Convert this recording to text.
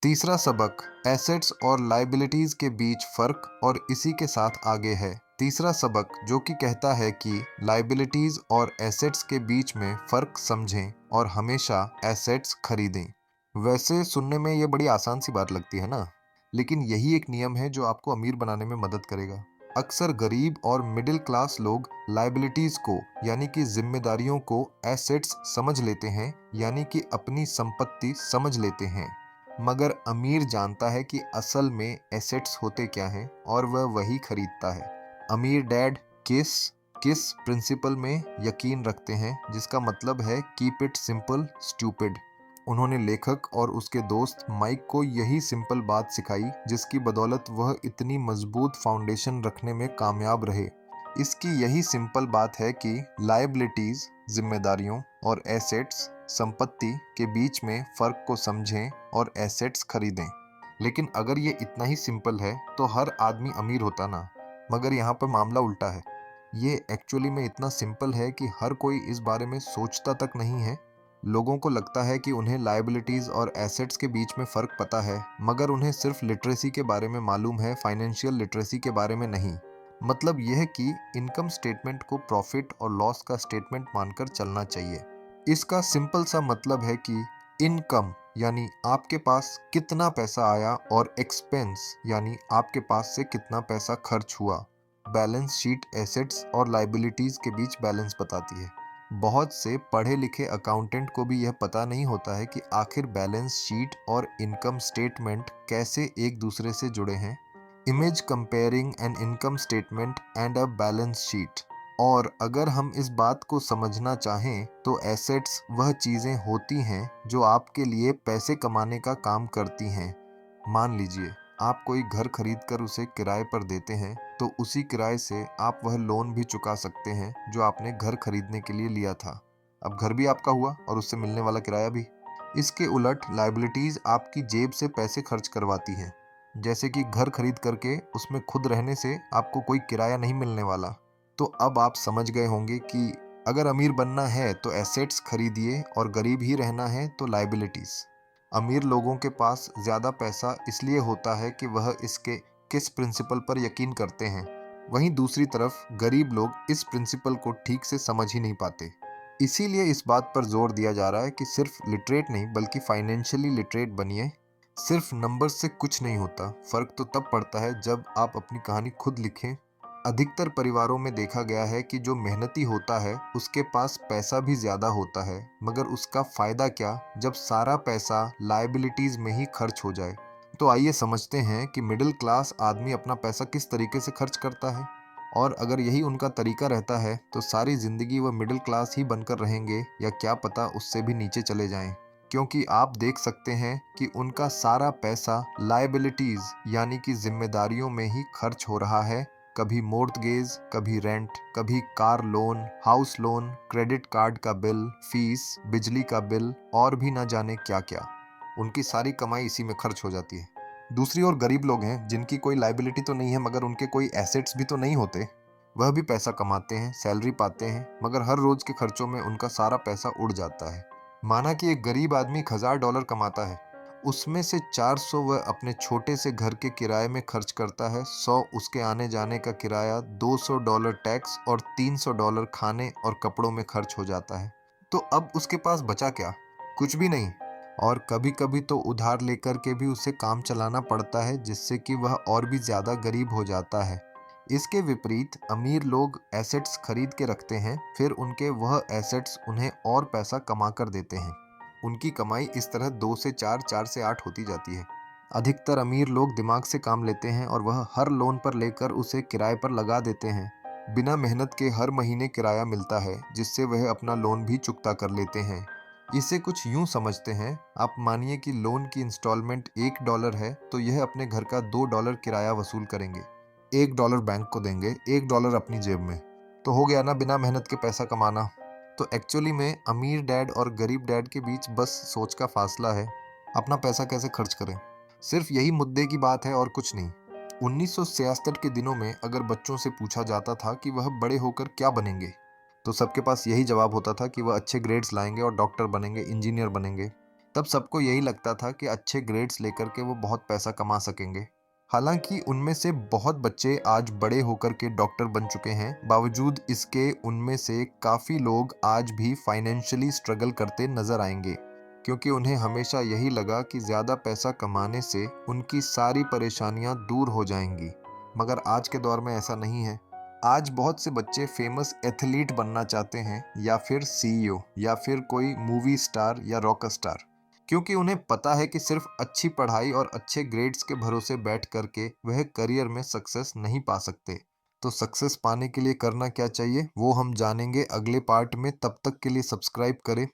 तीसरा सबक एसेट्स और लाइबिलिटीज के बीच फर्क और इसी के साथ आगे है तीसरा सबक जो कि कहता है कि लाइबिलिटीज और एसेट्स के बीच में फर्क समझें और हमेशा एसेट्स खरीदें। वैसे सुनने में ये बड़ी आसान सी बात लगती है ना, लेकिन यही एक नियम है जो आपको अमीर बनाने में मदद करेगा। अक्सर गरीब और मिडिल क्लास लोग लाइबिलिटीज को यानी कि जिम्मेदारियों को एसेट्स समझ लेते हैं, यानी कि अपनी संपत्ति समझ लेते हैं। मगर अमीर जानता है कि असल में एसेट्स होते क्या हैं और वह वही खरीदता है। अमीर डैड किस किस प्रिंसिपल में यकीन रखते हैं, जिसका मतलब है कीप इट सिंपल स्टूपिड। उन्होंने लेखक और उसके दोस्त माइक को यही सिंपल बात सिखाई, जिसकी बदौलत वह इतनी मजबूत फाउंडेशन रखने में कामयाब रहे। इसकी यही सिंपल बात है कि लायबिलिटीज जिम्मेदारियों और एसेट्स संपत्ति के बीच में फ़र्क को समझें और एसेट्स खरीदें। लेकिन अगर ये इतना ही सिंपल है तो हर आदमी अमीर होता ना। मगर यहाँ पर मामला उल्टा है। ये एक्चुअली में इतना सिंपल है कि हर कोई इस बारे में सोचता तक नहीं है। लोगों को लगता है कि उन्हें लायबिलिटीज़ और एसेट्स के बीच में फ़र्क पता है, मगर उन्हें सिर्फ लिटरेसी के बारे में मालूम है, फाइनेंशियल लिटरेसी के बारे में नहीं। मतलब यह है कि इनकम स्टेटमेंट को प्रॉफिट और लॉस का स्टेटमेंट मानकर चलना चाहिए। इसका सिंपल सा मतलब है कि इनकम यानी आपके पास कितना पैसा आया और एक्सपेंस यानी आपके पास से कितना पैसा खर्च हुआ। बैलेंस शीट एसेट्स और लाइबिलिटीज के बीच बैलेंस बताती है। बहुत से पढ़े लिखे अकाउंटेंट को भी यह पता नहीं होता है कि आखिर बैलेंस शीट और इनकम स्टेटमेंट कैसे एक दूसरे से जुड़े हैं। Image comparing an income statement and a balance sheet. और अगर हम इस बात को समझना चाहें तो एसेट्स वह चीज़ें होती हैं जो आपके लिए पैसे कमाने का काम करती हैं। मान लीजिए आप कोई घर खरीद कर उसे किराए पर देते हैं, तो उसी किराए से आप वह लोन भी चुका सकते हैं जो आपने घर खरीदने के लिए लिया था। अब घर भी आपका हुआ और उससे मिलने वाला किराया भी। इसके उलट लाइबिलिटीज़ आपकी जेब से पैसे खर्च करवाती हैं। जैसे कि घर खरीद करके उसमें खुद रहने से आपको कोई किराया नहीं मिलने वाला। तो अब आप समझ गए होंगे कि अगर अमीर बनना है तो एसेट्स खरीदिए और गरीब ही रहना है तो लाइबिलिटीज़। अमीर लोगों के पास ज़्यादा पैसा इसलिए होता है कि वह इसके किस प्रिंसिपल पर यकीन करते हैं। वहीं दूसरी तरफ गरीब लोग इस प्रिंसिपल को ठीक से समझ ही नहीं पाते। इसीलिए इस बात पर जोर दिया जा रहा है कि सिर्फ लिटरेट नहीं बल्कि फाइनेंशियली लिटरेट बनिए। सिर्फ नंबर से कुछ नहीं होता। फ़र्क तो तब पड़ता है जब आप अपनी कहानी खुद लिखें। अधिकतर परिवारों में देखा गया है कि जो मेहनती होता है उसके पास पैसा भी ज़्यादा होता है, मगर उसका फ़ायदा क्या जब सारा पैसा लायबिलिटीज़ में ही खर्च हो जाए। तो आइए समझते हैं कि मिडिल क्लास आदमी अपना पैसा किस तरीके से खर्च करता है। और अगर यही उनका तरीका रहता है तो सारी ज़िंदगी वह मिडिल क्लास ही बनकर रहेंगे, या क्या पता उससे भी नीचे चले जाएं। क्योंकि आप देख सकते हैं कि उनका सारा पैसा लायबिलिटीज़ यानी कि जिम्मेदारियों में ही खर्च हो रहा है। कभी मोर्टगेज, कभी रेंट, कभी car loan, house loan, credit card का बिल, फीस, बिजली का बिल और भी ना जाने क्या क्या। उनकी सारी कमाई इसी में खर्च हो जाती है। दूसरी ओर गरीब लोग हैं जिनकी कोई लाइबिलिटी तो नहीं है, मगर उनके कोई एसेट्स भी तो नहीं होते। वह भी पैसा कमाते हैं, सैलरी पाते हैं, मगर हर रोज के खर्चों में उनका सारा पैसा उड़ जाता है। माना कि एक गरीब आदमी $1000 कमाता है, उसमें से 400 वह अपने छोटे से घर के किराए में खर्च करता है, 100 उसके आने जाने का किराया, $200 टैक्स और $300 खाने और कपड़ों में खर्च हो जाता है। तो अब उसके पास बचा क्या? कुछ भी नहीं। और कभी कभी तो उधार लेकर के भी उसे काम चलाना पड़ता है, जिससे कि वह और भी ज़्यादा गरीब हो जाता है। इसके विपरीत अमीर लोग एसेट्स खरीद के रखते हैं, फिर उनके वह एसेट्स उन्हें और पैसा कमा कर देते हैं। उनकी कमाई इस तरह 2 से 4, 4 से 8 होती जाती है। अधिकतर अमीर लोग दिमाग से काम लेते हैं और वह हर लोन पर लेकर उसे किराए पर लगा देते हैं। बिना मेहनत के हर महीने किराया मिलता है, जिससे वह अपना लोन भी चुकता कर लेते हैं। इसे कुछ यूं समझते हैं, आप मानिए कि लोन की इंस्टॉलमेंट $1 है, तो यह अपने घर का $2 किराया वसूल करेंगे। $1 बैंक को देंगे, $1 अपनी जेब में। तो हो गया ना बिना मेहनत के पैसा कमाना। तो एक्चुअली में अमीर डैड और गरीब डैड के बीच बस सोच का फासला है, अपना पैसा कैसे खर्च करें। सिर्फ यही मुद्दे की बात है और कुछ नहीं। 1966 के दिनों में अगर बच्चों से पूछा जाता था कि वह बड़े होकर क्या बनेंगे, तो सबके पास यही जवाब होता था कि वह अच्छे ग्रेड्स लाएंगे और डॉक्टर बनेंगे, इंजीनियर बनेंगे। तब सबको यही लगता था कि अच्छे ग्रेड्स लेकर के वो बहुत पैसा कमा सकेंगे। हालांकि उनमें से बहुत बच्चे आज बड़े होकर के डॉक्टर बन चुके हैं, बावजूद इसके उनमें से काफ़ी लोग आज भी फाइनेंशियली स्ट्रगल करते नजर आएंगे, क्योंकि उन्हें हमेशा यही लगा कि ज़्यादा पैसा कमाने से उनकी सारी परेशानियां दूर हो जाएंगी। मगर आज के दौर में ऐसा नहीं है। आज बहुत से बच्चे फेमस एथलीट बनना चाहते हैं, या फिर सीईओ, या फिर कोई मूवी स्टार या रॉक स्टार, क्योंकि उन्हें पता है कि सिर्फ अच्छी पढ़ाई और अच्छे ग्रेड्स के भरोसे बैठ करके वह करियर में सक्सेस नहीं पा सकते। तो सक्सेस पाने के लिए करना क्या चाहिए वो हम जानेंगे अगले पार्ट में। तब तक के लिए सब्सक्राइब करें।